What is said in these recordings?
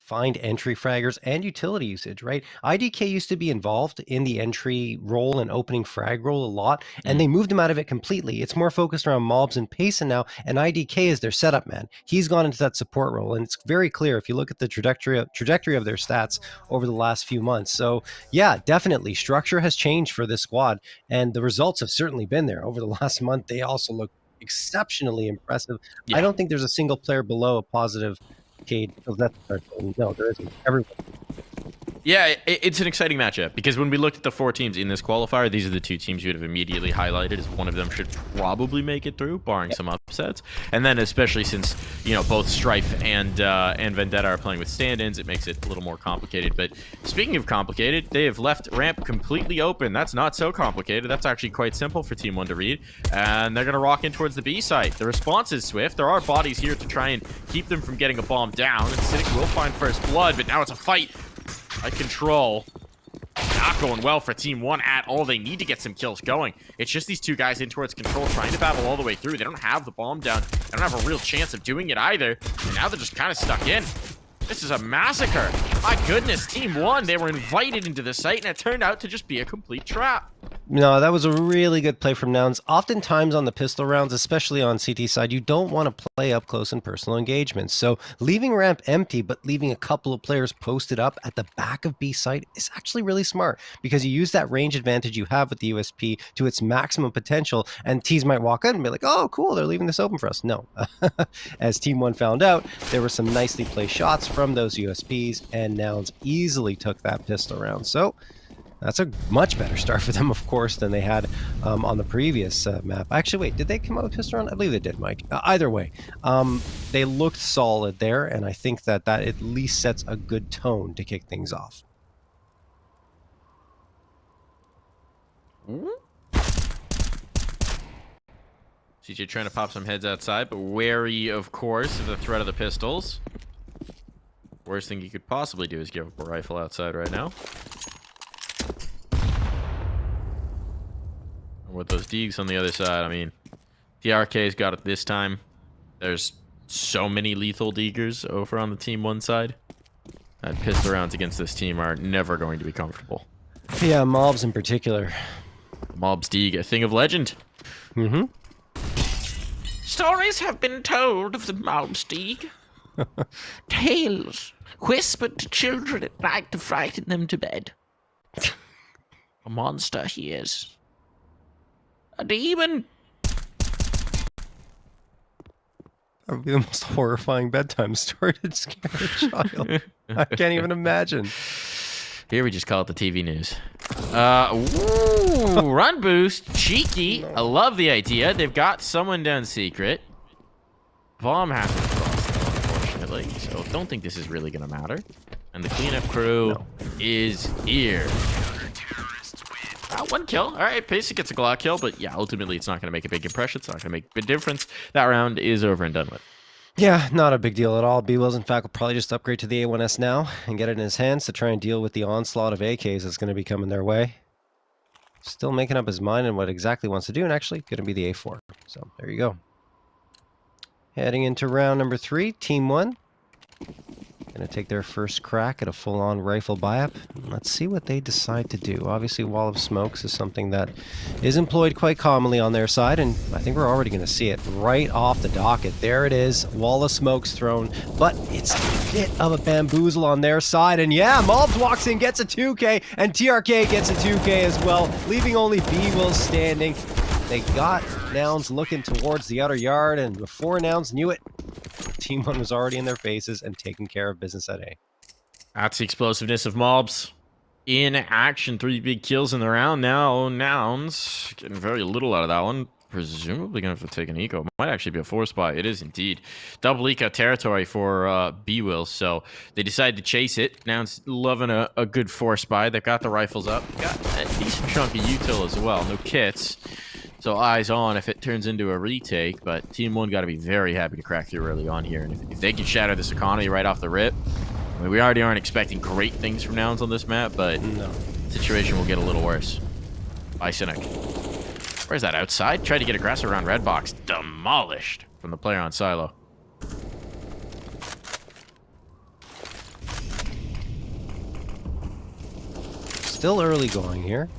find entry fraggers and utility usage, right? IDK used to be involved in the entry role and opening frag role a lot, and they moved him out of it completely. It's more focused around mobs and Payson now, and IDK is their setup man. He's gone into that support role, and it's very clear if you look at the trajectory of their stats over the last few months. So yeah, definitely structure has changed for this squad, and the results have certainly been there over the last month. They also look exceptionally impressive. Yeah. I don't think there's a single player below a positive Cade. No, there isn't. Everyone. Yeah, it's an exciting matchup because when we looked at the 4 teams in this qualifier, these are the 2 teams you would have immediately highlighted as one of them should probably make it through, barring some upsets. And then especially since, you know, both Strife and Vendetta are playing with stand-ins, it makes it a little more complicated. But speaking of complicated, they have left ramp completely open. That's not so complicated. That's actually quite simple for TeamOne to read. And they're going to rock in towards the B site. The response is swift. There are bodies here to try and keep them from getting a bomb down. And Cynic will find first blood, but now it's a fight. By control. Not going well for TeamOne at all. They need to get some kills going. It's just these 2 guys in towards control trying to battle all the way through. They don't have the bomb down. They don't have a real chance of doing it either. And now they're just kind of stuck in. This is a massacre. My goodness, TeamOne, they were invited into the site and it turned out to just be a complete trap. No, that was a really good play from Nouns. Oftentimes on the pistol rounds, especially on CT side, you don't want to play up close and personal engagements. So leaving ramp empty, but leaving a couple of players posted up at the back of B site is actually really smart because you use that range advantage you have with the USP to its maximum potential. And T's might walk in and be like, oh, cool, they're leaving this open for us. No. As TeamOne found out, there were some nicely placed shots from those USPs, and Nouns easily took that pistol round. So that's a much better start for them, of course, than they had on the previous map. Actually, wait, did they come out with pistol round? I believe they did, Mike. Either way, they looked solid there, and I think that at least sets a good tone to kick things off. CJ trying to pop some heads outside, but wary, of course, of the threat of the pistols. Worst thing you could possibly do is give up a rifle outside right now. With those Deegs on the other side, I mean, TRK's got it this time. There's so many lethal Deegers over on the TeamOne side. And pistol rounds against this team are never going to be comfortable. Yeah, mobs in particular. malbsMd, a thing of legend. Mm-hmm. Stories have been told of the malbsMd. Tales whispered to children at night to frighten them to bed. A monster he is. A demon. That would be the most horrifying bedtime story to scare a child. I can't even imagine. Here we just call it the TV news. Ooh, run boost, cheeky. No. I love the idea. They've got someone down secret. Bomb happened across them, unfortunately. So don't think this is really gonna matter. And the cleanup crew is here. 1 kill. All right, Pacey gets a Glock kill, but yeah, ultimately it's not going to make a big impression. It's not going to make a big difference. That round is over and done with. Yeah, not a big deal at all. B-Wills, in fact, will probably just upgrade to the A1S now and get it in his hands to try and deal with the onslaught of AKs that's going to be coming their way. Still making up his mind on what exactly wants to do, and actually going to be the A4. So there you go. Heading into round number 3, TeamOne. Going to take their first crack at a full-on rifle buy-up. Let's see what they decide to do. Obviously, Wall of Smokes is something that is employed quite commonly on their side, and I think we're already going to see it right off the docket. There it is, Wall of Smokes thrown, but it's a bit of a bamboozle on their side, and yeah, Malbs walks in, gets a 2K, and TRK gets a 2K as well, leaving only B-Wills standing. They got Nouns looking towards the outer yard, and before Nouns knew it, TeamOne was already in their faces and taking care of business at A. That's the explosiveness of Malbs. In action, 3 big kills in the round. Now, Nouns getting very little out of that one. Presumably going to have to take an eco. Might actually be a 4 spot. It is indeed. Double eco territory for B-Will, so they decide to chase it. Nouns loving a good 4 spy. They've got the rifles up. Got a decent chunk of util as well. No kits. So eyes on if it turns into a retake, but TeamOne got to be very happy to crack through early on here. And if they can shatter this economy right off the rip, I mean, we already aren't expecting great things from Nouns on this map, but the situation will get a little worse. By Cynic. Where's that outside? Tried to get aggressive around red box. Demolished from the player on silo. still early going here.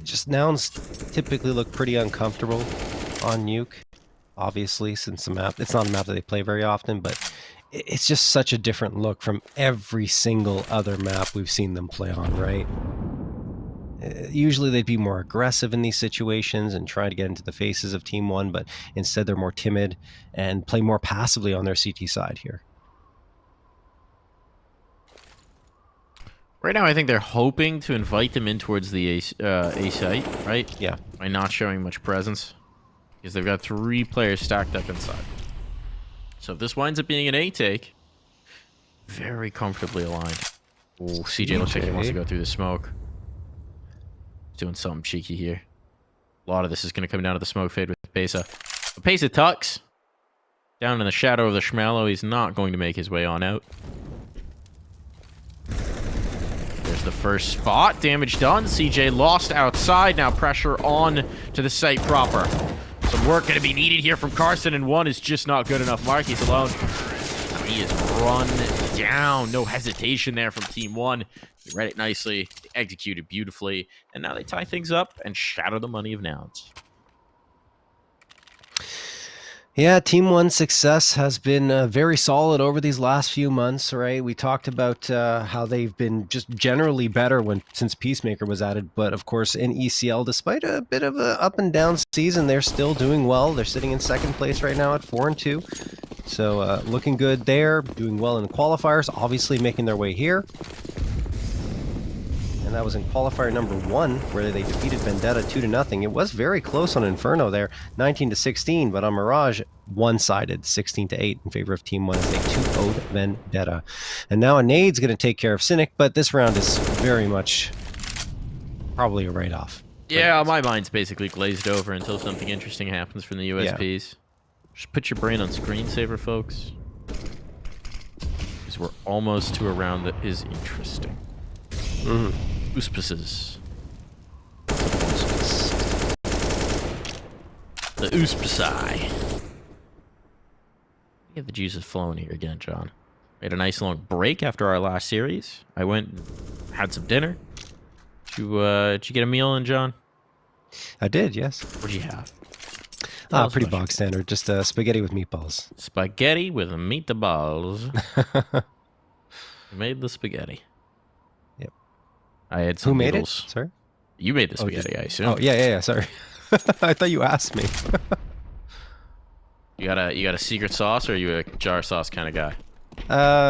Just Nouns typically look pretty uncomfortable on Nuke, obviously, since the map, it's not a map that they play very often, but it's just such a different look from every single other map we've seen them play on, right? Usually they'd be more aggressive in these situations and try to get into the faces of TeamOne, but instead they're more timid and play more passively on their CT side here. Right now, I think they're hoping to invite them in towards the A site, right? Yeah. By not showing much presence. Because they've got 3 players stacked up inside. So if this winds up being an A take, very comfortably aligned. Oh, CJ looks like he wants to go through the smoke. He's doing something cheeky here. A lot of this is going to come down to the smoke fade with Pesa. But Pesa tucks. Down in the shadow of the Schmallow, he's not going to make his way on out. There's the first spot. Damage done. CJ lost outside. Now pressure on to the site proper. Some work going to be needed here from Carson, and 1 is just not good enough. Marky's alone. He is run down. No hesitation there from TeamOne. They read it nicely. They executed beautifully. And now they tie things up and shatter the money of Nouns. Yeah, TeamOne's success has been very solid over these last few months, right? We talked about how they've been just generally better since Peacemaker was added, but of course in ECL, despite a bit of a up and down season, they're still doing well. They're sitting in 2nd place right now at 4-2, so looking good there. Doing well in the qualifiers, obviously making their way here. And that was in qualifier number 1, where they defeated Vendetta 2-0. It was very close on Inferno there, 19-16, but on Mirage, one-sided, 16-8 in favor of TeamOne as they 2-0'd Vendetta. And now a Nade's going to take care of Cynic, but this round is very much probably a write-off. Yeah, my mind's basically glazed over until something interesting happens from the USPs. Yeah. Just put your brain on screensaver, folks. Because we're almost to a round that is interesting. Auspices. The auspici. Get the juices flowing here again, John. We had a nice long break after our last series. I went and had some dinner. Did you get a meal in, John? I did, yes. What'd you have? Pretty bog standard. Just spaghetti with meatballs. Spaghetti with meatballs. You made the spaghetti. Yep. I had some Who made noodles. it? Sorry? You made the spaghetti, I assume. Oh, yeah, sorry. I thought you asked me. You got a secret sauce, or are you a jar sauce kind of guy?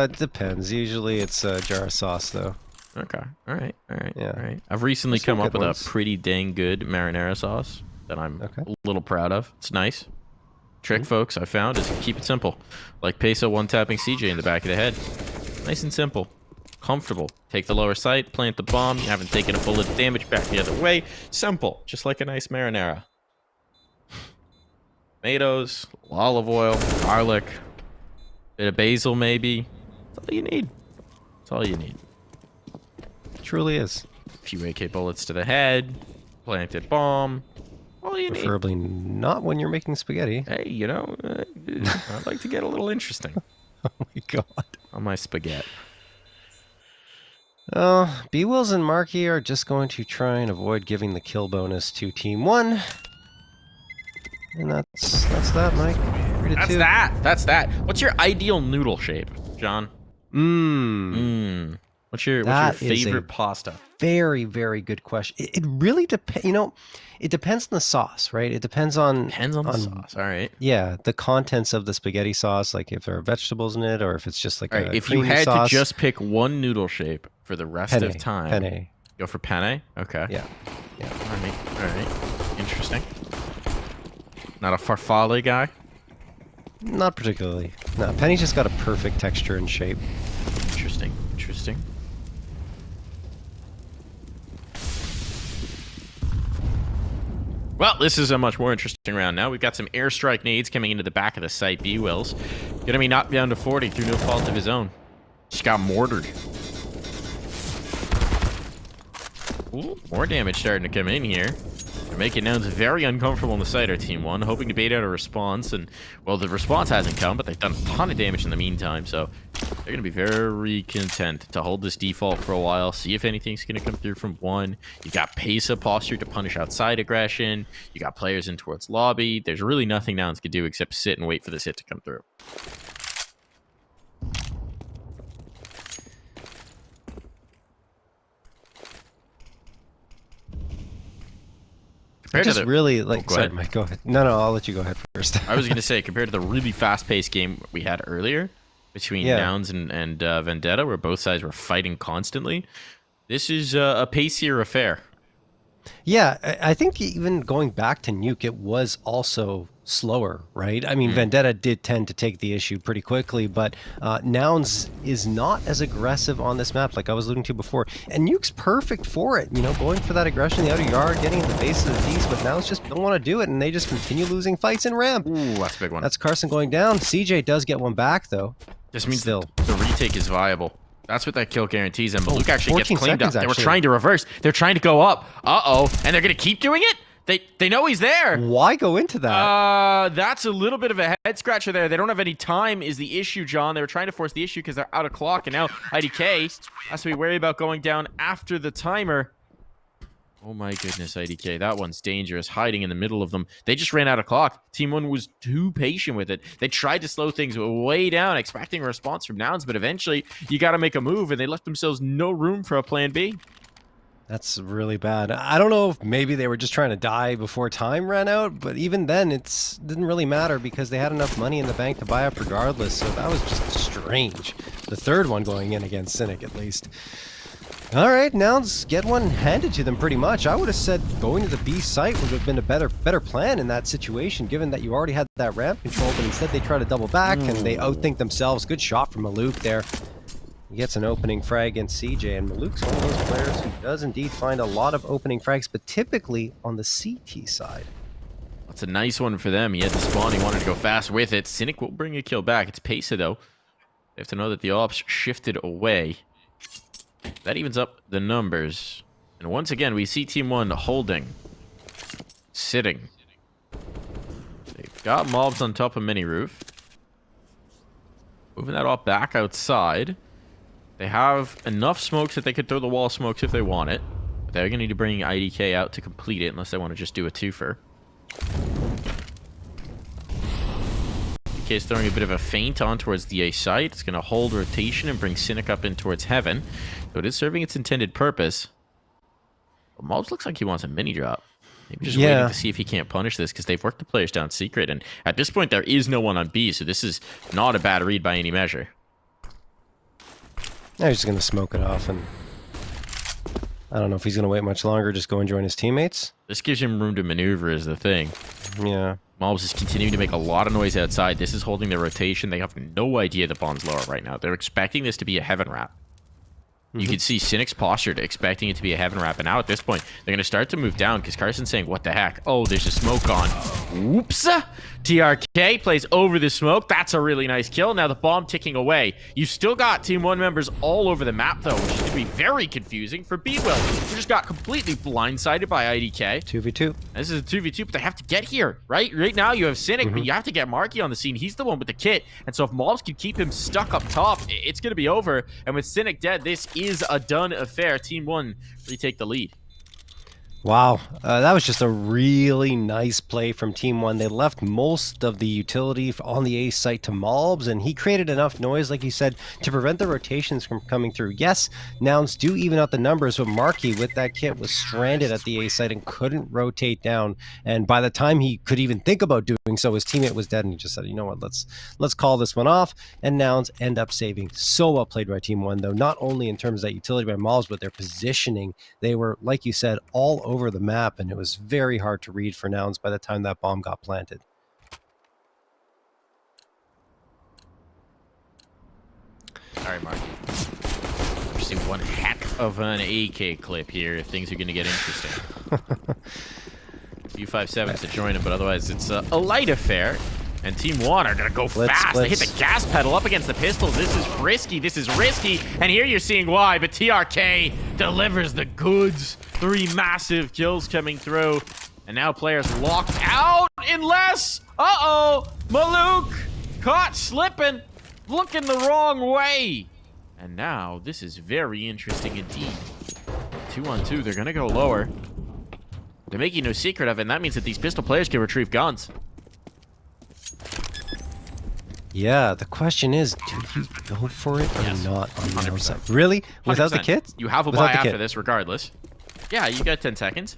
Depends. Usually it's jar sauce, though. Okay. All right. Yeah. All right. I've recently There's some come up good with ones. a pretty dang good marinara sauce that I'm a little proud of. It's nice. Trick, folks, I found is keep it simple. Like Peso one-tapping CJ in the back of the head. Nice and simple. Comfortable. Take the lower sight, plant the bomb. You haven't taken a bullet of damage back the other way. Simple. Just like a nice marinara. Tomatoes, olive oil, garlic, bit of basil maybe. That's all you need. That's all you need. It truly is. A few AK bullets to the head. Planted bomb. All you need. Preferably not when you're making spaghetti. Hey, you know, I'd like to get a little interesting. Oh my god. On my spaghetti. B-Wills and Marky are just going to try and avoid giving the kill bonus to TeamOne. And that's that, Mike. That's that. What's your ideal noodle shape, John? What's your favorite pasta? Very, very good question. It really depends. You know, it depends on the sauce, right? It depends on the sauce. All right. Yeah, the contents of the spaghetti sauce, like if there are vegetables in it, or if it's just like all right, a if you had sauce. to just pick one noodle shape for the rest of time, penne. Go for penne. Okay. Yeah. All right. Interesting. Not a farfalle guy? Not particularly. No, penny's just got a perfect texture and shape. Interesting. Well, this is a much more interesting round now. We've got some airstrike nades coming into the back of the site. B-Wills gonna be knocked down to 40 through no fault of his own. Just got mortared. Ooh, more damage starting to come in here. They're making Nouns very uncomfortable on the site, our TeamOne, hoping to bait out a response. And, well, the response hasn't come, but they've done a ton of damage in the meantime, so They're going to be very content to hold this default for a while, see if anything's going to come through from one. You got Pesa posture to punish outside aggression. You got players in towards lobby. There's really nothing Nouns could do except sit and wait for this hit to come through. I just really like. Go sorry, ahead. Mike. Go ahead. No, I'll let you go ahead first. I was going to say, compared to the really fast-paced game we had earlier between Nouns and Vendetta, where both sides were fighting constantly, this is a pacier affair. Yeah, I think even going back to Nuke, it was also slower, right? I mean, Vendetta did tend to take the issue pretty quickly, but Nouns is not as aggressive on this map like I was alluding to before. And Nuke's perfect for it, you know, going for that aggression in the outer yard, getting in the base of the piece, but Nouns just don't want to do it, and they just continue losing fights in ramp. Ooh, that's a big one. That's Carson going down. CJ does get one back, though. This means still. the retake is viable. That's what that kill guarantees them. But Luke actually gets 14 cleaned up. seconds, They were actually. trying to reverse. They're trying to go up. Uh-oh. And they're going to keep doing it? They know he's there. Why go into that? That's a little bit of a head scratcher there. They don't have any time is the issue, John. They were trying to force the issue because they're out of clock. And now IDK has to be wary about going down after the timer. Oh my goodness, IDK. That one's dangerous, hiding in the middle of them. They just ran out of clock. TeamOne was too patient with it. They tried to slow things way down, expecting a response from Nouns, but eventually you got to make a move, and they left themselves no room for a plan B. That's really bad. I don't know if maybe they were just trying to die before time ran out, but even then it didn't really matter because they had enough money in the bank to buy up regardless, so that was just strange. The third one going in against Cynic, at least. All right, Nouns get one handed to them pretty much. I would have said going to the B site would have been a better plan in that situation, given that you already had that ramp control, but instead they try to double back and they outthink themselves. Good shot from Maluk there. He gets an opening frag against CJ, and Maluk's one of those players who does indeed find a lot of opening frags, but typically on the CT side. That's a nice one for them. He had the spawn. He wanted to go fast with it. Cynic will bring a kill back. It's Pesa, though. They have to know that the ops shifted away. That evens up the numbers. And once again, we see TeamOne holding. Sitting. They've got mobs on top of mini roof. Moving that off back outside. They have enough smokes that they could throw the wall smokes if they want it. But they're going to need to bring IDK out to complete it unless they want to just do a twofer. IDK is throwing a bit of a feint on towards the A site. It's going to hold rotation and bring Cynic up in towards heaven. So it is serving its intended purpose. But Mobs looks like he wants a mini drop. Maybe just waiting to see if he can't punish this because they've worked the players down secret. And at this point, there is no one on B. So this is not a bad read by any measure. Now he's just going to smoke it off, and I don't know if he's going to wait much longer, just go and join his teammates. This gives him room to maneuver is the thing. Yeah. Mobs is continuing to make a lot of noise outside. This is holding their rotation. They have no idea the bomb's lower right now. They're expecting this to be a heaven wrap. You can see Cynic's posture to expecting it to be a heaven wrap. And now at this point, they're going to start to move down because Carson's saying, what the heck? Oh, there's a smoke on. Whoops. TRK plays over the smoke. That's a really nice kill. Now the bomb ticking away. You still got TeamOne members all over the map, though, which is going to be very confusing for B-Will, who just got completely blindsided by IDK. 2v2. This is a 2v2, but they have to get here, right? Right now you have Cynic, but you have to get Marky on the scene. He's the one with the kit. And so if Mobs can keep him stuck up top, it's going to be over. And with Cynic dead, this is a done affair. TeamOne retake the lead. Wow, that was just a really nice play from TeamOne. They left most of the utility on the A site to Malbs, and he created enough noise, like you said, to prevent the rotations from coming through. Yes, Nouns do even out the numbers, but Marky with that kit was stranded at the A site and couldn't rotate down. And by the time he could even think about doing so, his teammate was dead, and he just said, you know what, let's call this one off. And Nouns end up saving. So well played by TeamOne, though, not only in terms of that utility by Malbs, but their positioning. They were, like you said, all over the map, and it was very hard to read for Nouns by the time that bomb got planted. All right, Marky. We're seeing one heck of an AK clip here if things are going to get interesting. U57s to join him, but otherwise it's a light affair. And TeamOne are going to go fast. They hit the gas pedal up against the pistols. This is frisky. This is risky. And here you're seeing why. But TRK delivers the goods. 3 massive kills coming through. And now players locked out unless... Uh-oh! Maluk caught slipping. looking the wrong way. And now this is very interesting indeed. 2-on-2, they're going to go lower. They're making no secret of it, and that means that these pistol players can retrieve guns. Yeah, the question is, do you go for it or Yes, not on the 100%. outside? Really? Without the 100%. kit? You have a Without buy the after kit. this regardless. Yeah, you got 10 seconds.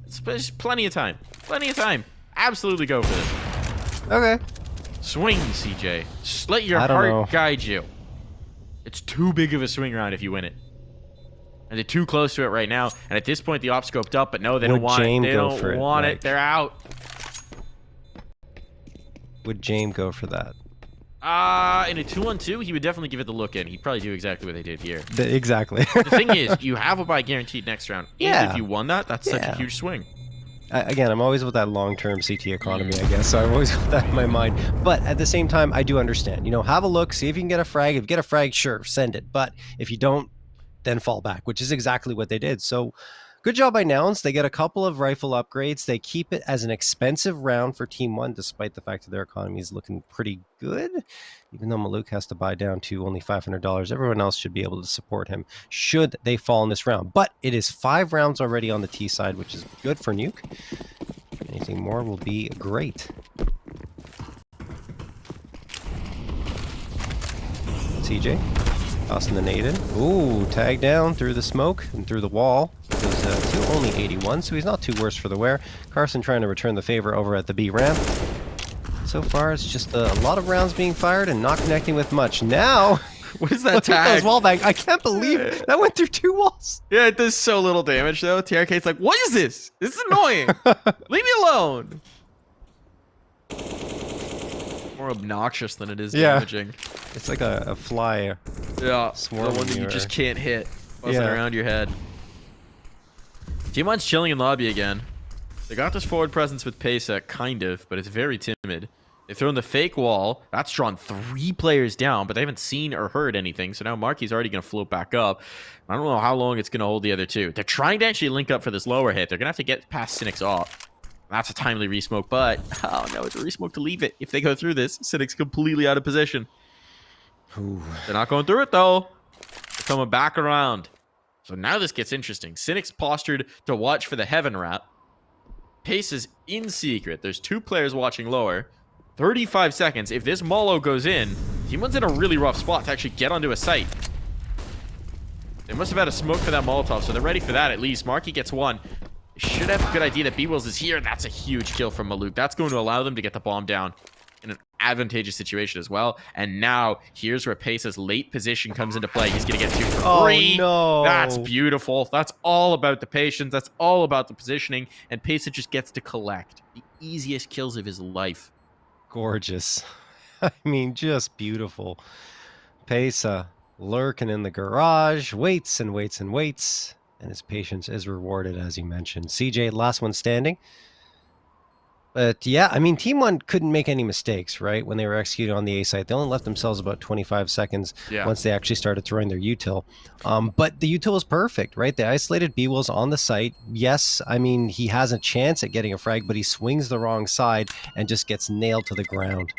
It's plenty of time. Plenty of time. Absolutely go for this. Okay. Swing, CJ. Just let your I don't heart know. guide you. It's too big of a swing round if you win it. And they're too close to it right now. And at this point, the op scoped up, but no, they Would don't want James it. They go don't for it, want like- it. They're out. Would James go for that? In a 2-on-2, he would definitely give it the look in. He'd probably do exactly what they did here. Exactly. The thing is, you have a buy guaranteed next round. And Yeah. if you won that, that's such a Yeah. huge swing. Again, I'm always with that long-term CT economy, I guess, so I've always got that in my mind. But at the same time, I do understand. You know, have a look, see if you can get a frag. If you get a frag, sure, send it. But if you don't, then fall back, which is exactly what they did. So good job by Nouns. They get a couple of rifle upgrades. They keep it as an expensive round for TeamOne, despite the fact that their economy is looking pretty good. Even though Nuke has to buy down to only $500, everyone else should be able to support him should they fall in this round. But it is 5 rounds already on the T side, which is good for Nuke. Anything more will be great. CJ, tossing the nade in. Ooh, tag down through the smoke and through the wall. Does only 81, so he's not too worse for the wear. Carson trying to return the favor over at the B ramp. So far, it's just a lot of rounds being fired and not connecting with much. Now, What is that look at tag? those wall bangs. I can't believe it. That went through 2 walls. Yeah, it does so little damage though. TRK's like, what is this? This is annoying. Leave me alone. More obnoxious than it is Yeah. damaging. It's like a fly. Yeah, Swarming the one that you your- just can't hit. Buzzing Yeah. around your head. TeamOne's chilling in lobby again. They got this forward presence with Pesa, kind of, but it's very timid. They've thrown the fake wall. That's drawn 3 players down, but they haven't seen or heard anything. So now Marky's already going to float back up. I don't know how long it's going to hold the other 2. They're trying to actually link up for this lower hit. They're going to have to get past Cynic's off. That's a timely resmoke, but oh no, it's a resmoke to leave it. If they go through this, Cynic's completely out of position. Ooh. They're not going through it though. They're coming back around. So now this gets interesting. Cynic's postured to watch for the heaven wrap. Pace is in secret. There's 2 players watching lower. 35 seconds. If this Molo goes in, TeamOne's in a really rough spot to actually get onto a site. They must have had a smoke for that Molotov, so they're ready for that at least. Marky gets 1. Should have a good idea that B-Wills is here. That's a huge kill from Maluk. That's going to allow them to get the bomb down in an advantageous situation as well. And now, here's where Pace's late position comes into play. He's going to get 2 for free. Oh, no. That's beautiful. That's all about the patience. That's all about the positioning. And Pace just gets to collect the easiest kills of his life. Gorgeous. I mean, just beautiful. Pesa lurking in the garage, waits and waits and waits, and his patience is rewarded, as you mentioned. CJ, last one standing. But yeah, I mean, TeamOne couldn't make any mistakes, right? When they were executing on the A site, they only left themselves about 25 seconds Yeah. once they actually started throwing their util. But the util was perfect, right? They isolated B-Wills on the site. Yes, I mean, he has a chance at getting a frag, but he swings the wrong side and just gets nailed to the ground.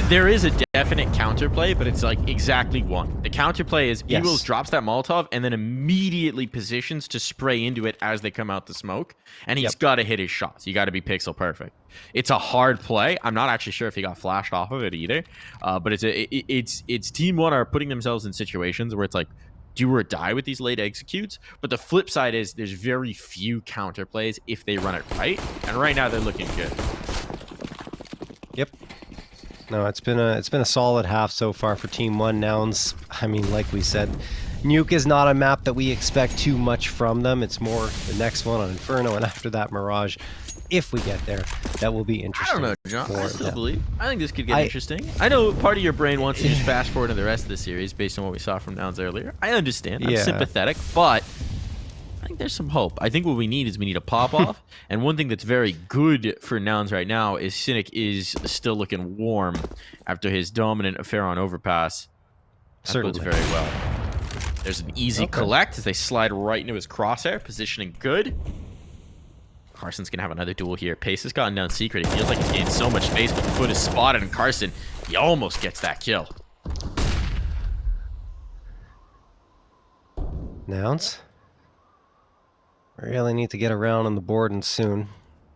There is a definite counterplay, but it's like exactly one. The counterplay is Yes. B-Wills drops that Molotov and then immediately positions to spray into it as they come out the smoke. And he's Yep. got to hit his shots. You got to be pixel perfect. It's a hard play. I'm not actually sure if he got flashed off of it either. But it's TeamOne are putting themselves in situations where it's like do or die with these late executes. But the flip side is there's very few counterplays if they run it right. And right now they're looking good. Yep. No, it's been a solid half so far for TeamOne. Nouns, I mean, like we said, Nuke is not a map that we expect too much from them. It's more the next one on Inferno, and after that Mirage. If we get there, that will be I interesting. don't know, John. I for still them. believe. I think this could get interesting. I know part of your brain wants to just fast forward to the rest of the series based on what we saw from Nouns earlier. I understand. I'm Yeah. sympathetic, but I think there's some hope. I think what we need is we need a pop-off. And one thing that's very good for Nouns right now is Cynic is still looking warm after his dominant affair on Overpass. That bodes Certainly. very well. There's an easy Okay. collect as they slide right into his crosshair. Positioning good. Carson's going to have another duel here. Pace has gotten down secret. It feels like he's gained so much space, but the foot is spotted, and Carson, he almost gets that kill. Nouns. Really need to get around on the board and soon,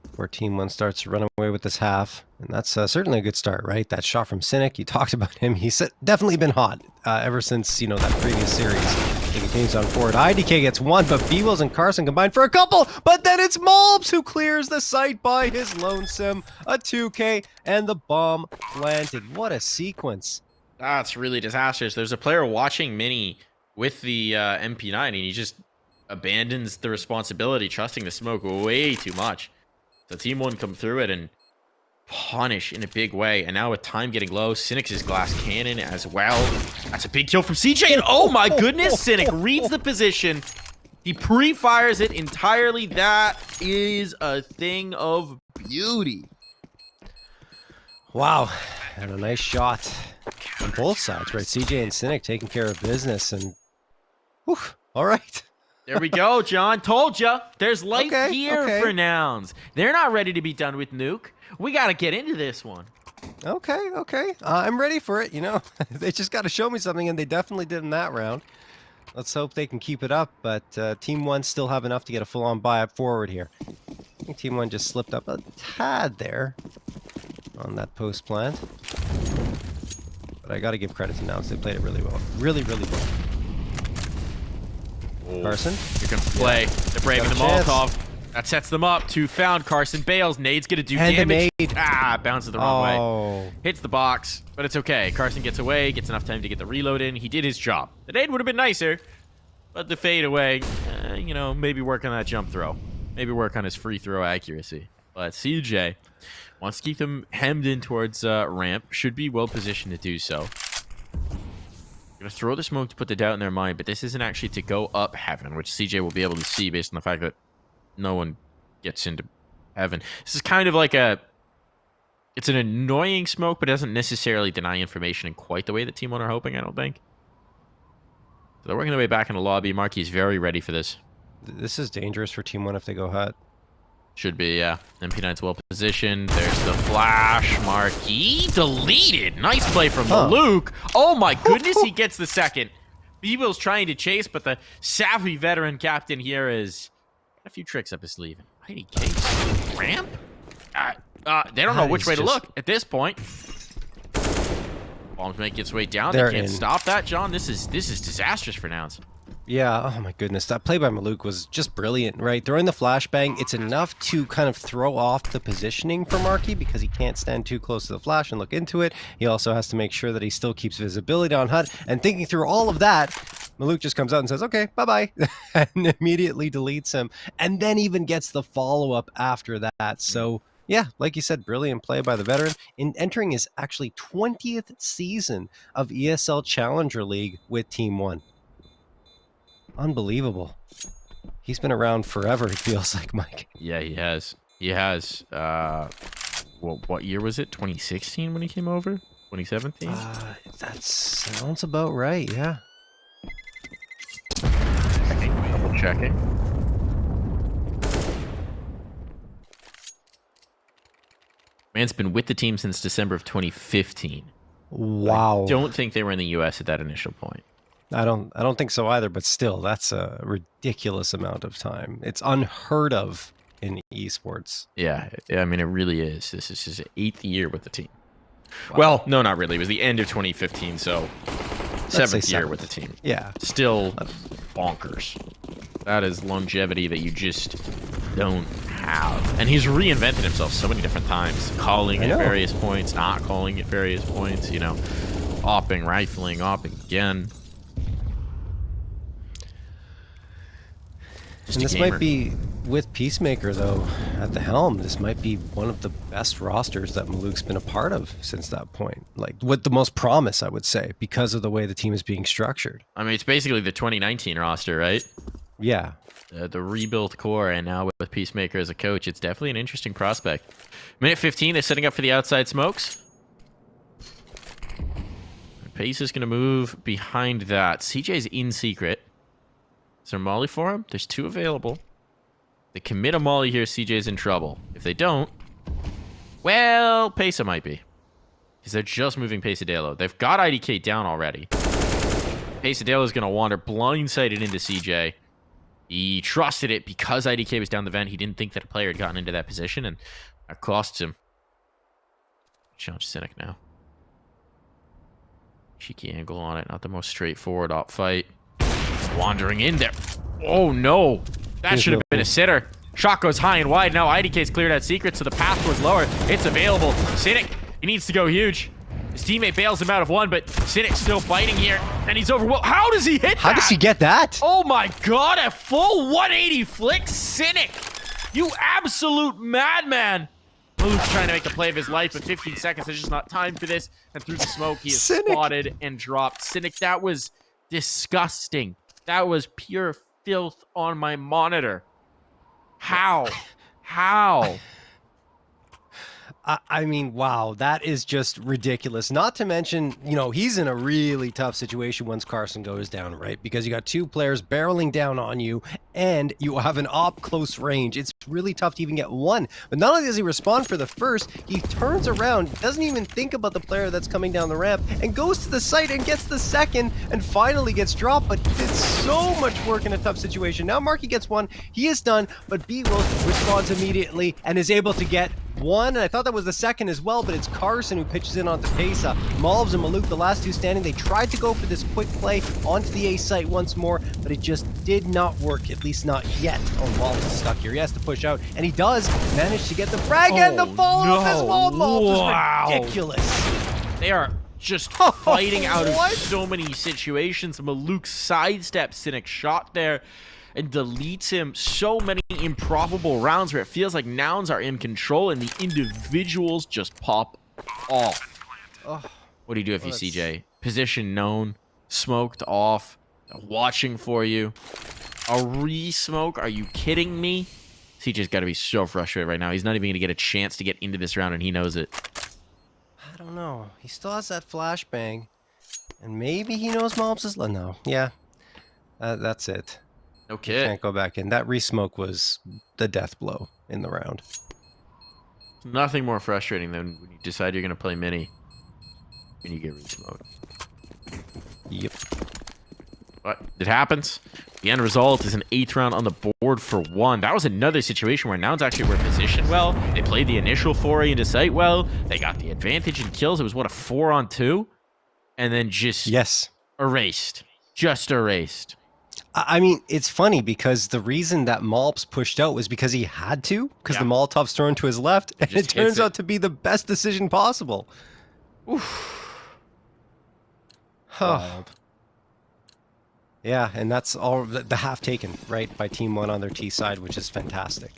before TeamOne starts to run away with this half. And that's certainly a good start, right? That shot from Cynic, you talked about him. He's definitely been hot ever since, you know, that previous series. He continues on forward. IDK gets one, but B-Wills and Carson combine for a couple. But then it's Malbs who clears the site by his lonesome. A 2K and the bomb planted. What a sequence. That's really disastrous. There's a player watching Mini with the MP9, and he just abandons the responsibility, trusting the smoke way too much. So TeamOne come through it and punish in a big way. And now with time getting low, Cynic's glass cannon as well. That's a big kill from CJ. And oh my goodness, Cynic reads the position. He pre-fires it entirely. That is a thing of beauty. Wow. And a nice shot on both sides, right? CJ and Cynic taking care of business. And whew, all right. There we go, John. Told ya. There's life here okay. for Nouns. They're not ready to be done with Nuke. We got to get into this one. Okay. I'm ready for it, you know. They just got to show me something, and they definitely did in that round. Let's hope they can keep it up, but TeamOne still have enough to get a full-on buy-up forward here. I think TeamOne just slipped up a tad there on that post plant. But I got to give credit to Nouns. They played it really well. Really well. Carson? You can play. They're braving the Molotov. That sets them up. Two found. Carson bails. Nade's going to do damage. Bounces the wrong way. Hits the box, but it's okay. Carson gets away, gets enough time to get the reload in. He did his job. The nade would have been nicer, but the fade away, you know, maybe work on that jump throw. Maybe work on his free throw accuracy. But CJ wants to keep them hemmed in towards ramp. Should be well positioned to do so. Gonna throw the smoke to put the doubt in their mind, but this isn't actually to go up heaven, which CJ will be able to see based on the fact that no one gets into heaven. This is kind of like it's an annoying smoke, but it doesn't necessarily deny information in quite the way that TeamOne are hoping, I don't think. So they're working their way back in the lobby. Marquis very ready for this. This is dangerous for TeamOne if they go hot. Should be, yeah. MP9's well positioned. There's the flash. Marquis deleted. Nice play from Luke. Oh my goodness, he gets the second. B-Will's trying to chase, but the savvy veteran captain here is got a few tricks up his sleeve. IDK ramp? They don't know which way to look at this point. Bombs make its way down. They can't stop that, John. This is disastrous for Nouns. Yeah, oh my goodness. That play by Maluk was just brilliant, right? During the flashbang, it's enough to kind of throw off the positioning for Marquis because he can't stand too close to the flash and look into it. He also has to make sure that he still keeps visibility on HUD. And thinking through all of that, Maluk just comes out and says, okay, bye-bye, and immediately deletes him. And then even gets the follow-up after that. So, yeah, like you said, brilliant play by the veteran in entering his actually 20th season of ESL Challenger League with TeamOne. Unbelievable. He's been around forever, it feels like, Mike. Yeah, he has. He has. What year was it? 2016 when he came over? 2017? That sounds about right, yeah. Double checking. Man's been with the team since December of 2015. Wow. I don't think they were in the U.S. at that initial point. I don't think so either, but still, that's a ridiculous amount of time. It's unheard of in esports. Yeah, I mean, it really is. This is his 8th year with the team. Wow. Well, no, not really. It was the end of 2015, so 7th year with the team. Yeah. Still bonkers. That is longevity that you just don't have. And he's reinvented himself so many different times, calling at various points, not calling at various points, you know, opping, rifling, opping again. And this might be, with Peacemaker, though, at the helm, this might be one of the best rosters that Maluk's been a part of since that point. Like, with the most promise, I would say, because of the way the team is being structured. I mean, it's basically the 2019 roster, right? Yeah. The rebuilt core, and now with Peacemaker as a coach, it's definitely an interesting prospect. Minute 15, they're setting up for the outside smokes. Pace is going to move behind that. CJ's in secret. Is there a molly for him? There's 2 available. They commit a molly here, CJ's in trouble. If they don't, well, Pesa might be. Because they're just moving Pesadelo. They've got IDK down already. Pesadelo is going to wander blindsided into CJ. He trusted it because IDK was down the vent. He didn't think that a player had gotten into that position, and that cost him. Challenge Cynic now. Cheeky angle on it. Not the most straightforward op fight. Wandering in there. Oh, no. That should have been a sitter. Shot goes high and wide. Now IDK's cleared out secret, so the path towards lower. It's available. Cynic, he needs to go huge. His teammate bails him out of one, but Cynic's still fighting here, and he's overwhelmed. How does he hit that? How does he get that? Oh my god, a full 180 flick, Cynic! You absolute madman! Luke's trying to make the play of his life, but 15 seconds, there's just not time for this. And through the smoke, he is spotted and dropped. Cynic, that was disgusting. That was pure filth on my monitor. How? How? I mean, wow, that is just ridiculous. Not to mention, you know, he's in a really tough situation once Carson goes down, right? Because you got two players barreling down on you, and you have an op close range. It's really tough to even get one. But not only does he respond for the first, he turns around, doesn't even think about the player that's coming down the ramp, and goes to the site and gets the second, and finally gets dropped. But did so much work in a tough situation. Now Marky gets one, he is done, but B-Will responds immediately and is able to get one, and I thought that was the second as well, but it's Carson who pitches in onto Pesa. Malbs and Maluk, the last two standing, they tried to go for this quick play onto the A site once more, but it just did not work, at least not yet. Oh, Malbs is stuck here. He has to push out, and he does manage to get the frag and the follow-up as well. Malbs is ridiculous. They are just fighting out of so many situations. Maluk sidesteps Cynic shot there and deletes him. So many improbable rounds where it feels like Nouns are in control and the individuals just pop off. Oh, what do you do if you CJ? Position known, smoked off, watching for you. A re-smoke? Are you kidding me? CJ's got to be so frustrated right now. He's not even going to get a chance to get into this round, and he knows it. I don't know. He still has that flashbang, and maybe he knows Malbs is... No, yeah, that's it. Okay. Can't go back in. That re-smoke was the death blow in the round. Nothing more frustrating than when you decide you're going to play mini and you get re-smoked. Yep. But it happens. The end result is an 8th round on the board for 1. That was another situation where Nouns actually were positioned well. They played the initial foray into site well. They got the advantage in kills. It was, what, a 4-on-2? And then just erased. Just erased. I mean, it's funny because the reason that Malbs pushed out was because he had to, because the Molotov's thrown to his left, and it turns out to be the best decision possible. Oof. Yeah, and that's all the half taken, right, by TeamOne on their T side, which is fantastic.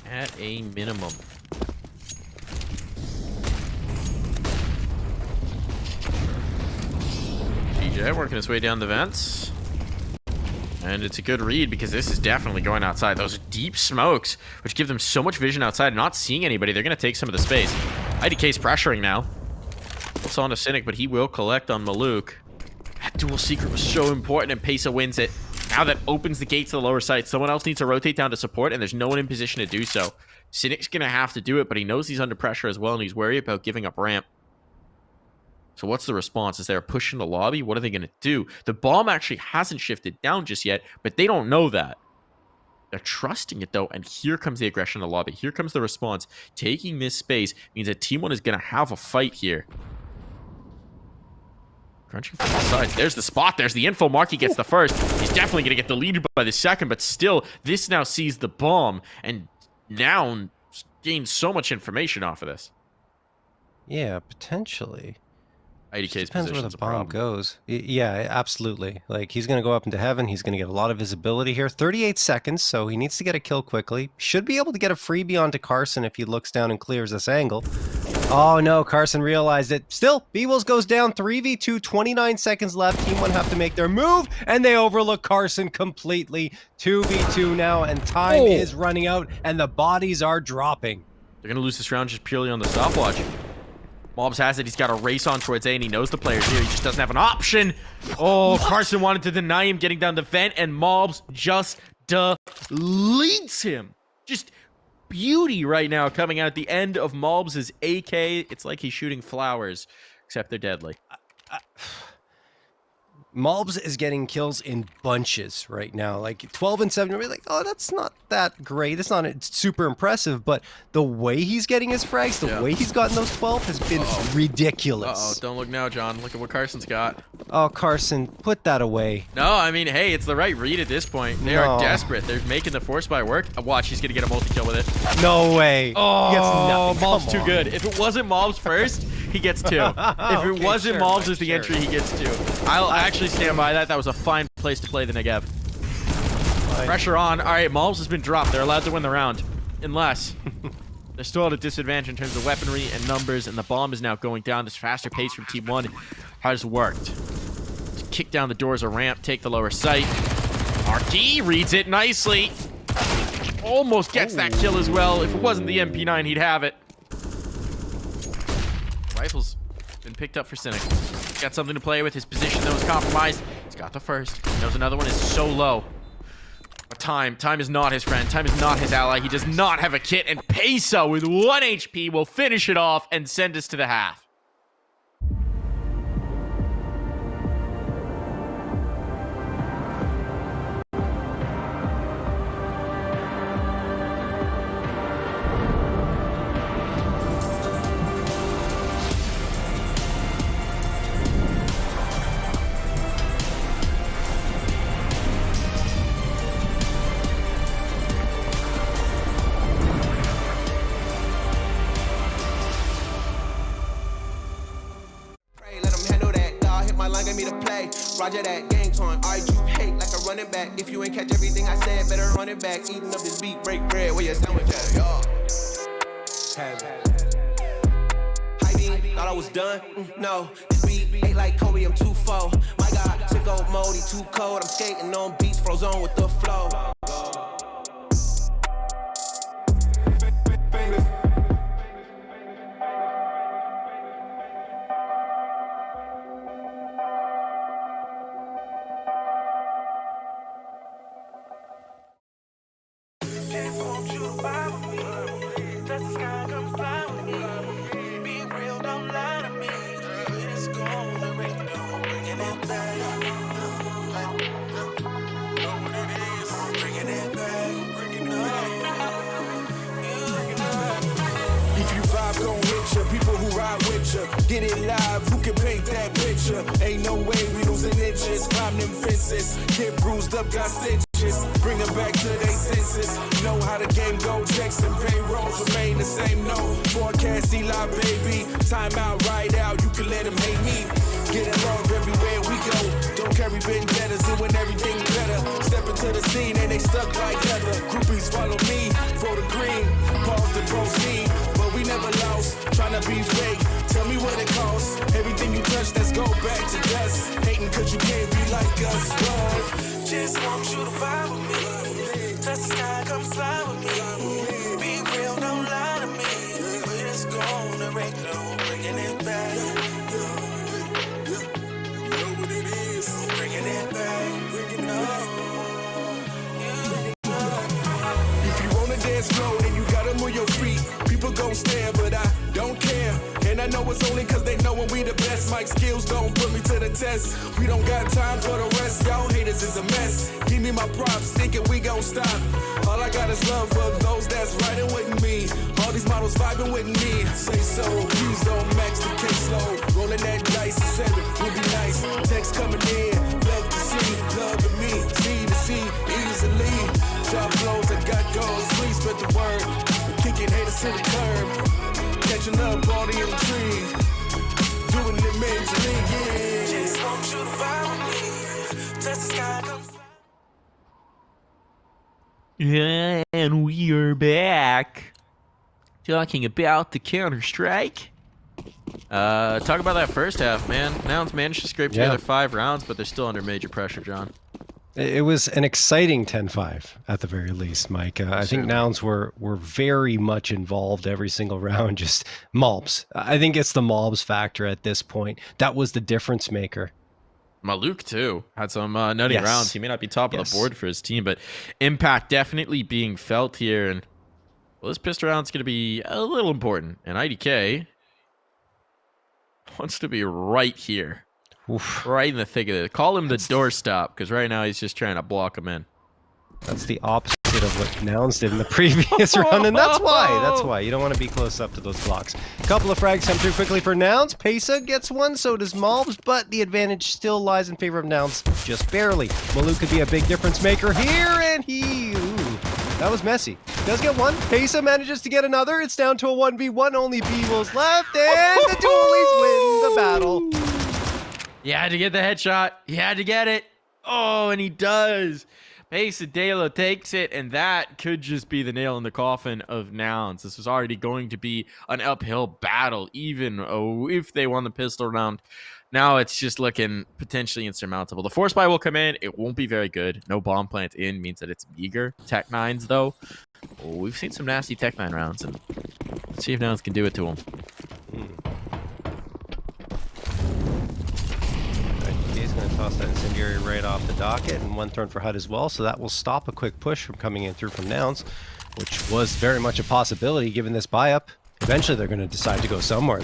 At a minimum. CJ working his way down the vents. And it's a good read because this is definitely going outside. Those deep smokes, which give them so much vision outside, not seeing anybody. They're going to take some of the space. IDK's pressuring now. It's on to Cynic, but he will collect on Maluk. That dual secret was so important, and Pesa wins it. Now that opens the gate to the lower side. Someone else needs to rotate down to support, and there's no one in position to do so. Cynic's going to have to do it, but he knows he's under pressure as well, and he's worried about giving up ramp. So what's the response? Is there a push in the lobby? What are they going to do? The bomb actually hasn't shifted down just yet, but they don't know that. They're trusting it, though, and here comes the aggression in the lobby. Here comes the response. Taking this space means that TeamOne is going to have a fight here. Crunching from the sides. There's the spot. There's the info. Marky gets the first. He's definitely going to get the lead by the second, but still, this now sees the bomb, and now gains so much information off of this. Yeah, potentially. IDK's depends where the bomb goes. Yeah, absolutely. Like, he's going to go up into heaven. He's going to get a lot of visibility here. 38 seconds, so he needs to get a kill quickly. Should be able to get a freebie onto Carson if he looks down and clears this angle. Oh, no, Carson realized it. Still, B-Wills goes down 3v2, 29 seconds left. TeamOne have to make their move, and they overlook Carson completely. 2v2 now, and time is running out, and the bodies are dropping. They're going to lose this round just purely on the stopwatch. Malbs has it. He's got a race on towards A, and he knows the player's here. He just doesn't have an option. Oh, Carson wanted to deny him getting down the vent, and Malbs just deletes him. Just beauty right now coming out at the end of Malbs' AK. It's like he's shooting flowers, except they're deadly. Malbs is getting kills in bunches right now. Like 12 and 7, we're like, oh, that's not that great. It's not super impressive, but the way he's getting his frags, the way he's gotten those 12 has been ridiculous. Don't look now, John. Look at what Carson's got. Oh, Carson, put that away. No, I mean, hey, it's the right read at this point. They are desperate. They're making the force buy work. Watch, he's going to get a multi-kill with it. No way. Oh, Malbs too good. If it wasn't Malbs first, he gets 2. If it wasn't Malbs as the entry, he gets 2. I'll actually stand by that. That was a fine place to play the Negev. Pressure on. All right, Malbs has been dropped. They're allowed to win the round. Unless they're still at a disadvantage in terms of weaponry and numbers, and the bomb is now going down. This faster pace from Team 1 has worked. To kick down the doors, a ramp, take the lower site. RD reads it nicely. Almost gets that kill as well. If it wasn't the MP9, he'd have it. Rifle's been picked up for Cynic. Got something to play with. His position, though, is compromised. He's got the first. He knows another one is so low. But time is not his friend. Time is not his ally. He does not have a kit. And Peso, with 1 HP, will finish it off and send us to the half. Roger that, gang time. Alright, you hate like a running back. If you ain't catch everything I said, better run it back. Eating up this beat, break bread. Where your sandwich at, y'all? Thought I was done? No, this beat ain't like Kobe, I'm too full. My God, took old mode, he too cold. I'm skating on beats, froze on with the flow. Get it live, who can paint that picture? Ain't no way we losing inches. Climb them fences, get bruised up, got stitches. Bring them back to their senses. Know how the game go, checks and payrolls remain the same. No forecast, Eli, baby. Time out, ride out, you can let them hate me. Get along everywhere we go. Don't carry vendettas, doing everything better. Step into the scene and they stuck like leather. Groupies follow me for the green. Pause to proceed, but we never lost. Tryna be fake. Tell me what it costs. Everything you touch, let's go back to dust. Hating cause you can't be like us, Lord. Just want you to vibe with me. Touch the sky, come fly with me. Be real, don't lie to me. We're just gonna break low, bringing it back. You know what it is. Bringing it back, bringing it up. If you wanna dance slow, then you gotta move your feet. People gon' stare, but I don't care. And I know it's only cause they know when we the best. Mike skills don't put me to the test. We don't got time for the rest. Y'all haters is a mess. Give me my props, thinking we gon' stop. All I got is love for those that's riding with me. All these models vibing with me. Say so, please don't max the case low. Rolling that dice, 7 would be nice. Text coming in, love to see, love to me. C to C, easily. Drop flows, I got goals, please spread the word. Kicking haters to the curb. Catching up, party in the tree. Doing it majorly, yeah. Just want you to vibe with me. Touch the sky, come fly. And we are back. Talking about the Counter-Strike. Talk about that first half, man. Nouns managed to scrape together 5 rounds, but they're still under major pressure, John. It was an exciting 10-5 at the very least, Mike. I think Nouns were very much involved every single round, just Malbs. I think it's the Malbs factor at this point. That was the difference maker. Maluk, too, had some nutty rounds. He may not be top of the board for his team, but impact definitely being felt here. And well, this pistol round's going to be a little important. And IDK wants to be right here. Oof. Right in the thick of it. Call him the doorstop, because right now he's just trying to block him in. That's the opposite of what Nouns did in the previous round, and that's why. That's why. You don't want to be close up to those blocks. A couple of frags come through quickly for Nouns. Pesa gets one, so does Malbs, but the advantage still lies in favor of Nouns, just barely. Malou could be a big difference maker here, and ooh, that was messy. Does get one. Pesa manages to get another. It's down to a 1v1. Only B-Will's left, and the Dualies win the battle. You had to get the headshot. You had to get it. Oh, and he does. Pesadelo takes it, and that could just be the nail in the coffin of Nouns. This was already going to be an uphill battle, even if they won the pistol round. Now it's just looking potentially insurmountable. The force buy will come in. It won't be very good. No bomb plant in means that it's meager. Tech 9s, though. Oh, we've seen some nasty Tech 9 rounds, and let's see if Nouns can do it to him. He's going to toss that incendiary right off the docket, and one thrown for HUD as well, so that will stop a quick push from coming in through from Nouns, which was very much a possibility given this buy-up. Eventually they're going to decide to go somewhere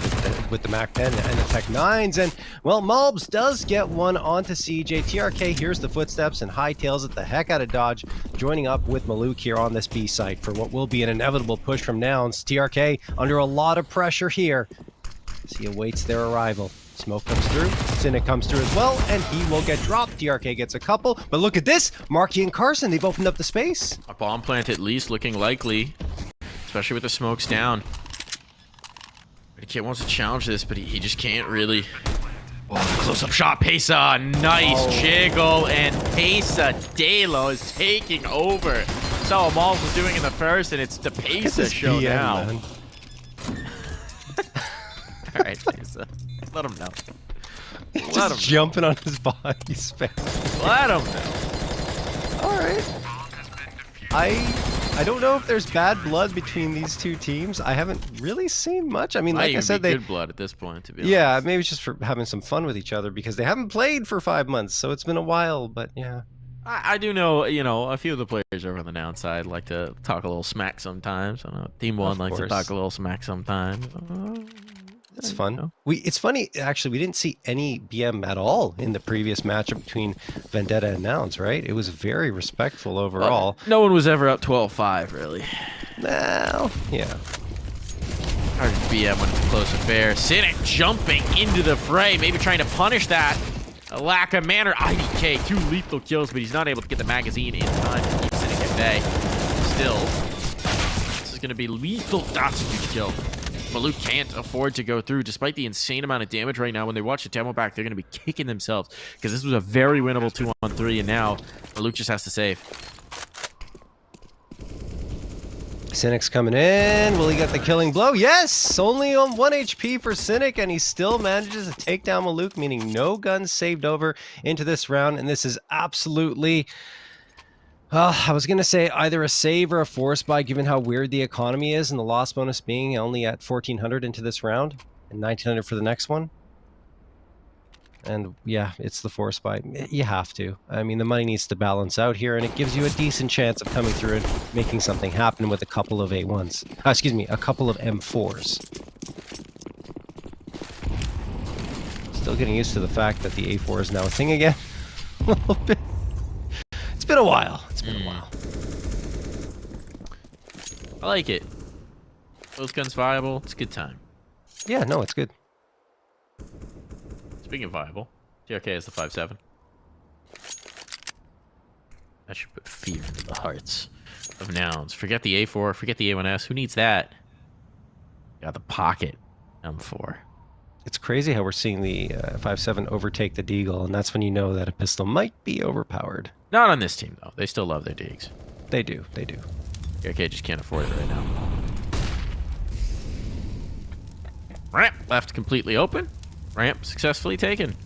with the Mac 10 and the Tech 9s, and, well, Malbs does get one onto CJ. TRK hears the footsteps and hightails it the heck out of Dodge, joining up with Maluk here on this B site for what will be an inevitable push from Nouns. TRK under a lot of pressure here as he awaits their arrival. Smoke comes through, Cynic comes through as well, and he will get dropped. DRK gets a couple, but look at this! Marky and Carson, they've opened up the space. A bomb plant at least looking likely, especially with the smokes down. The kid wants to challenge this, but he just can't really. Oh, close-up shot, Pesa, nice jiggle, and Pesadelo is taking over. Saw what Malbs was doing in the first, and it's the Pesa show now. Man. All right, Pesa. Let him know. He's just jumping on his body space. Let him know. All right. I don't know if there's bad blood between these two teams. I haven't really seen much. I mean, like I said, good blood at this point, to be honest. Yeah, maybe it's just for having some fun with each other because they haven't played for 5 months, so it's been a while. But yeah, I do know, a few of the players over on the Nouns side like to talk a little smack sometimes. I know TeamOne likes to talk a little smack sometimes. It's fun. It's funny, actually, we didn't see any BM at all in the previous matchup between Vendetta and Nouns, right? It was very respectful overall. No one was ever up 12-5, really. Well, yeah. Hard to BM when it's a close affair. Cynic jumping into the fray, maybe trying to punish that. A lack of manner. IDK, 2 lethal kills, but he's not able to get the magazine in time to keep Cynic at bay. Still, this is going to be lethal. That's a huge kill. Maluk can't afford to go through, despite the insane amount of damage right now. When they watch the demo back, they're going to be kicking themselves because this was a very winnable 2-on-3, and now Maluk just has to save. Cynic's coming in. Will he get the killing blow? Yes! Only on 1 HP for Cynic, and he still manages to take down Maluk, meaning no guns saved over into this round, and this is absolutely... I was going to say either a save or a force buy, given how weird the economy is, and the loss bonus being only at 1,400 into this round, and 1,900 for the next one. And yeah, it's the force buy. You have to. I mean, the money needs to balance out here, and it gives you a decent chance of coming through and making something happen with a couple of A1s. Excuse me, a couple of M4s. Still getting used to the fact that the A4 is now a thing again. A little bit. It's been a while. It's been a while. I like it. Both guns viable. It's a good time. Yeah, no, it's good. Speaking of viable, TRK is the 5.7. That should put fear into the hearts of Nouns. Forget the A4. Forget the A1S. Who needs that? Got the pocket M4. It's crazy how we're seeing the 5.7 overtake the Deagle, and that's when you know that a pistol might be overpowered. Not on this team, though. They still love their Deags. They do. They do. TRK just can't afford it right now. Ramp left completely open. Ramp successfully taken.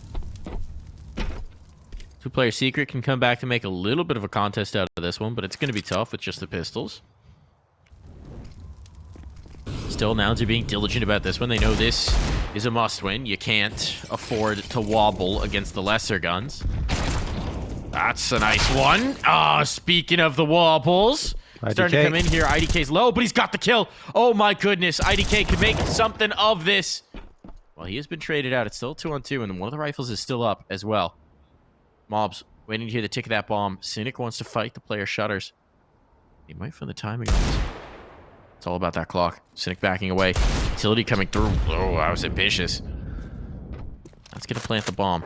2-player secret can come back to make a little bit of a contest out of this one, but it's going to be tough with just the pistols. Still, Nouns are being diligent about this one. They know this is a must-win. You can't afford to wobble against the lesser guns. That's a nice one. Speaking of the wobbles, starting to come in here. IDK's low, but he's got the kill. Oh my goodness. IDK could make something of this. Well, he has been traded out. It's still 2-on-2, and one of the rifles is still up as well. Mobs waiting to hear the tick of that bomb. Cynic wants to fight the player shutters. He might find the timing on this. It's all about that clock. Cynic backing away. Utility coming through. Oh, that was ambitious. That's going to plant the bomb.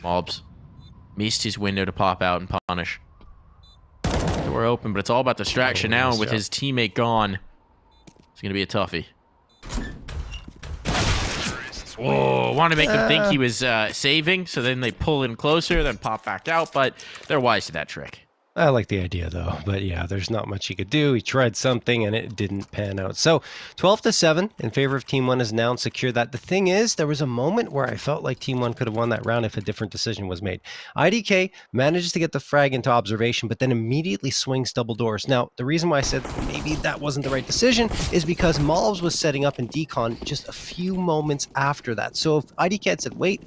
Mobs missed his window to pop out and punish. Door open, but it's all about distraction now, and with his teammate gone, it's going to be a toughie. Whoa, want to make them think he was saving, so then they pull in closer, then pop back out, but they're wise to that trick. I like the idea, though. But yeah, there's not much he could do. He tried something, and it didn't pan out. So 12-7 in favor of Team One has now secured that. The thing is, there was a moment where I felt like Team One could have won that round if a different decision was made. IDK manages to get the frag into observation, but then immediately swings double doors. Now, the reason why I said maybe that wasn't the right decision is because malbs was setting up in decon just a few moments after that. So if IDK had said, wait,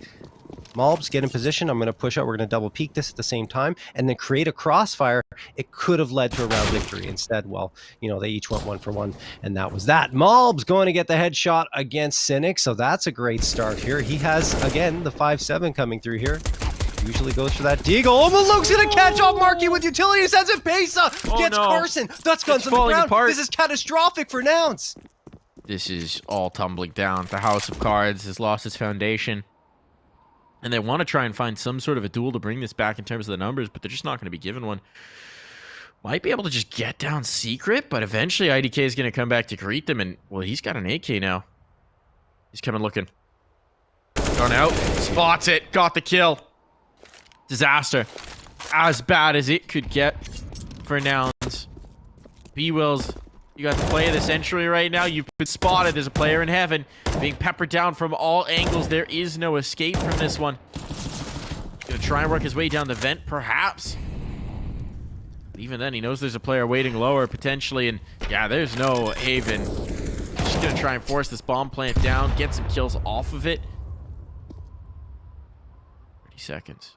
malbs, get in position. I'm going to push out. We're going to double peek this at the same time and then create a crossfire. It could have led to a round victory. Instead, well, you know, they each went 1 for 1, and that was that. malbs going to get the headshot against Cynic, so that's a great start here. He has, again, the 5-7 coming through here. Usually goes for that deagle. Oh, Malouk's going to catch off Marky with utility. He sends it. Pesa gets Carson. Dutch guns on the ground. Apart. This is catastrophic for Nouns. This is all tumbling down. The House of Cards has lost its foundation. And they want to try and find some sort of a duel to bring this back in terms of the numbers, but they're just not going to be given one. Might be able to just get down secret, but eventually IDK is going to come back to greet them, and, well, he's got an AK now. He's coming looking. Gone out. Spots it. Got the kill. Disaster. As bad as it could get for Nouns. B-Wills, you got the play of the century right now. You've been spotted. There's a player in heaven being peppered down from all angles. There is no escape from this one. Gonna try and work his way down the vent, perhaps. But even then, he knows there's a player waiting lower, potentially. And yeah, there's no haven. Just gonna try and force this bomb plant down, get some kills off of it. 30 seconds.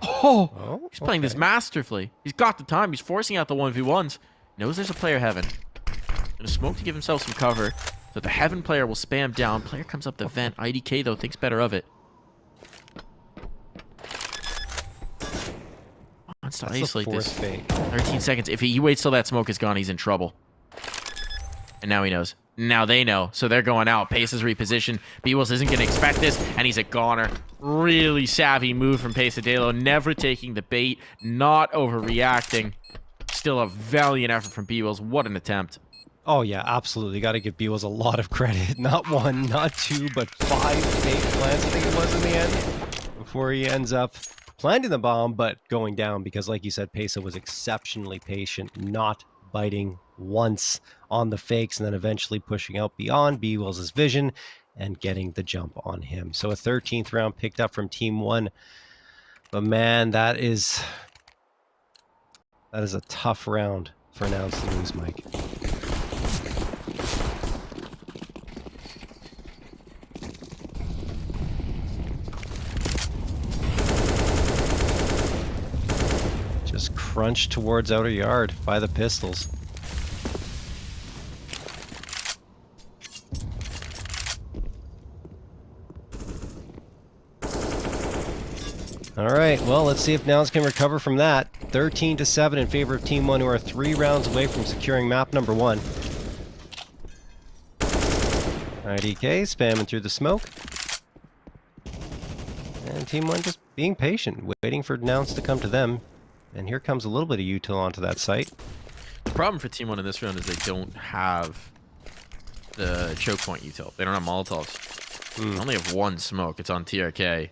Oh, he's playing this masterfully. He's got the time. He's forcing out the 1v1s. Knows there's a player heaven. Gonna smoke to give himself some cover. So the heaven player will spam down. Player comes up the vent. IDK, though, thinks better of it. Wants to isolate this. 13 seconds. If he waits till that smoke is gone, he's in trouble. And now he knows. Now they know. So they're going out. Pace is repositioned. B-Wills isn't going to expect this, and he's a goner. Really savvy move from Pesadelo. Never taking the bait. Not overreacting. Still a valiant effort from B-Wills. What an attempt. Oh, yeah, absolutely. Got to give B-Wills a lot of credit. Not 1, not 2, but 5 fake plants, I think it was in the end, before he ends up planting the bomb, but going down because, like you said, Pesa was exceptionally patient, not biting once on the fakes, and then eventually pushing out beyond B-Wills' vision and getting the jump on him. So a 13th round picked up from Team One. But man, that is a tough round for Nouns to lose, Mike. Just crunch towards outer yard by the pistols. All right, well, let's see if Nouns can recover from that. 13-7 in favor of Team One, who are 3 rounds away from securing map number 1. IDK spamming through the smoke. And Team One just being patient, waiting for Nouns to come to them. And here comes a little bit of util onto that site. The problem for Team One in this round is they don't have the choke point util. They don't have Molotovs. They only have 1 smoke. It's on TRK.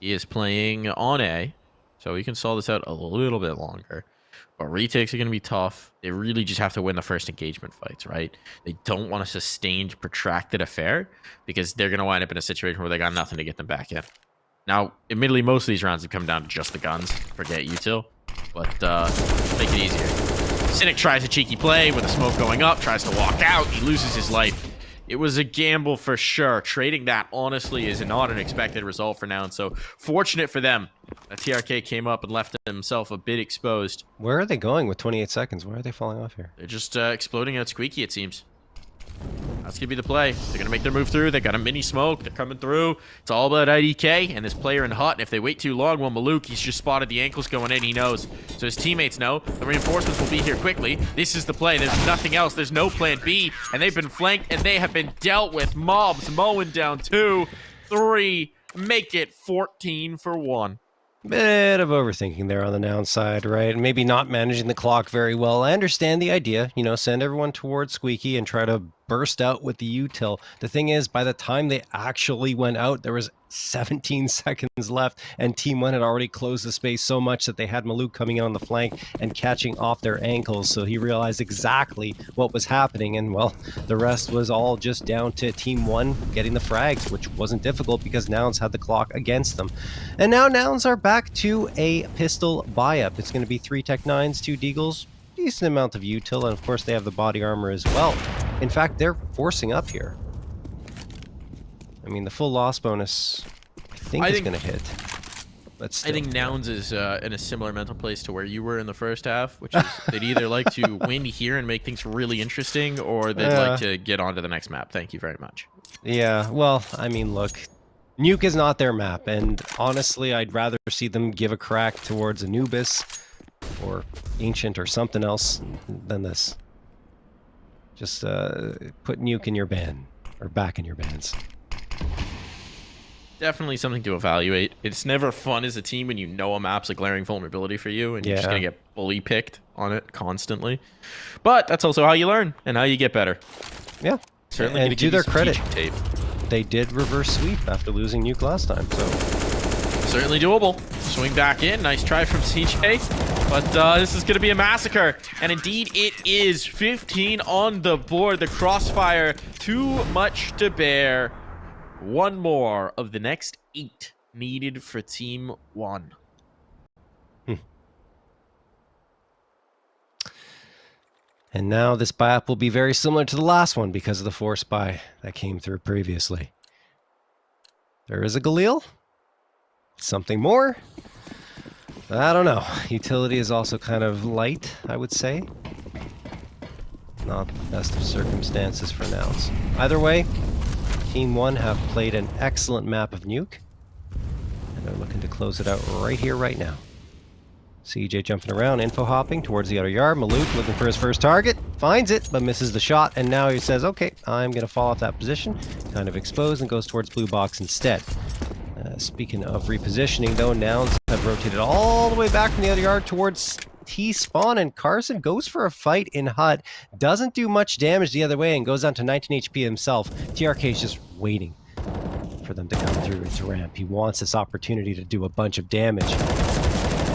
He is playing on A, so he can stall this out a little bit longer. But retakes are going to be tough. They really just have to win the first engagement fights, right? They don't want a sustained, protracted affair because they're going to wind up in a situation where they got nothing to get them back in. Now, admittedly, most of these rounds have come down to just the guns. Forget util. But make it easier. Cynic tries a cheeky play with the smoke going up, tries to walk out. He loses his life. It was a gamble for sure. Trading that, honestly, is not an expected result for now. And so, fortunate for them, that TRK came up and left himself a bit exposed. Where are they going with 28 seconds? Where are they falling off here? They're just exploding out squeaky, it seems. That's going to be the play. They're going to make their move through. They got a mini smoke. They're coming through. It's all about IDK and this player in hut. And if they wait too long, well, Maluk, he's just spotted the ankles going in. He knows. So his teammates know. The reinforcements will be here quickly. This is the play. There's nothing else. There's no plan B. And they've been flanked, and they have been dealt with. Mobs mowing down 2, 3. Make it 14 for 1. Bit of overthinking there on the Nouns side, right? Maybe not managing the clock very well. I understand the idea, you know, send everyone towards Squeaky and try to burst out with the util. The thing is, by the time they actually went out, there was 17 seconds left, and TeamOne had already closed the space so much that they had Maluk coming in on the flank and catching off their ankles, so he realized exactly what was happening, and well, the rest was all just down to TeamOne getting the frags, which wasn't difficult because Nouns had the clock against them. And now Nouns are back to a pistol buy-up. It's going to be 3 Tech 9s, 2 Deagles, decent amount of util, and of course they have the body armor as well. In fact, they're forcing up here. I mean, the full loss bonus, I think is going to hit. But still. I think Nouns is in a similar mental place to where you were in the first half, which is they'd either like to win here and make things really interesting, or they'd like to get on to the next map. Thank you very much. Yeah, well, I mean, look, Nuke is not their map, and honestly, I'd rather see them give a crack towards Anubis or Ancient or something else than this. Just put Nuke in your ban, or back in your bans. Definitely something to evaluate. It's never fun as a team when you know a map's a glaring vulnerability for you, and you're just going to get bully picked on it constantly. But that's also how you learn and how you get better. Yeah. Certainly and to their credit, tape. They did reverse sweep after losing Nuke last time, so... Certainly doable. Swing back in. Nice try from CJ. But this is going to be a massacre. And indeed, it is. 15 on the board. The crossfire, too much to bear. One more of the next 8 needed for TeamOne. And now this buy-up will be very similar to the last one because of the force buy that came through previously. There is a Galil. Something more? I don't know. Utility is also kind of light, I would say. Not the best of circumstances for Nouns. Either way, TeamOne have played an excellent map of Nuke, and they're looking to close it out right here, right now. CJ jumping around, info hopping towards the outer yard. Maluk looking for his first target, finds it, but misses the shot, and now he says, okay, I'm going to fall off that position, kind of exposed, and goes towards blue box instead. Speaking of repositioning, though, Nouns have rotated all the way back from the other yard towards T-spawn, and Carson goes for a fight in hut, doesn't do much damage the other way, and goes down to 19 HP himself. TRK is just waiting for them to come through its ramp. He wants this opportunity to do a bunch of damage.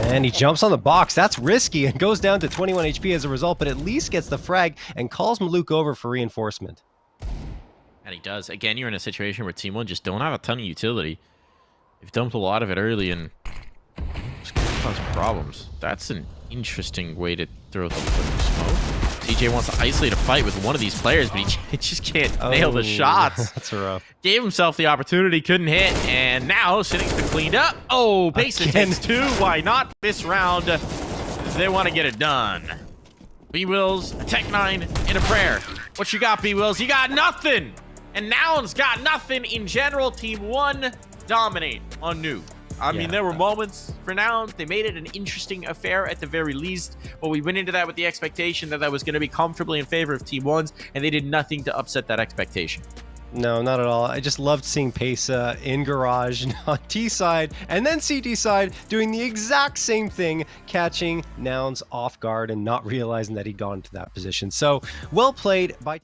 And he jumps on the box. That's risky and goes down to 21 HP as a result, but at least gets the frag and calls Maluk over for reinforcement. And he does. Again, you're in a situation where TeamOne just don't have a ton of utility. They've dumped a lot of it early, and it's going to cause problems. That's an interesting way to throw the smoke. TJ wants to isolate a fight with one of these players, but he just can't nail the shots. That's rough. Gave himself the opportunity, couldn't hit, and now Sitting's been cleaned up. Oh, Basic takes 2. Why not this round? They want to get it done. B-Wills, a Tech 9, and a prayer. What you got, B-Wills? You got nothing! And Nouns got nothing in general. TeamOne dominate on Nuke. I mean, there were moments for Nouns. They made it an interesting affair at the very least, but we went into that with the expectation that that was going to be comfortably in favor of TeamOne's, and they did nothing to upset that expectation. No, not at all. I just loved seeing Pesa in garage on T side and then CT side doing the exact same thing, catching Nouns off guard and not realizing that he'd gone into that position. So well played by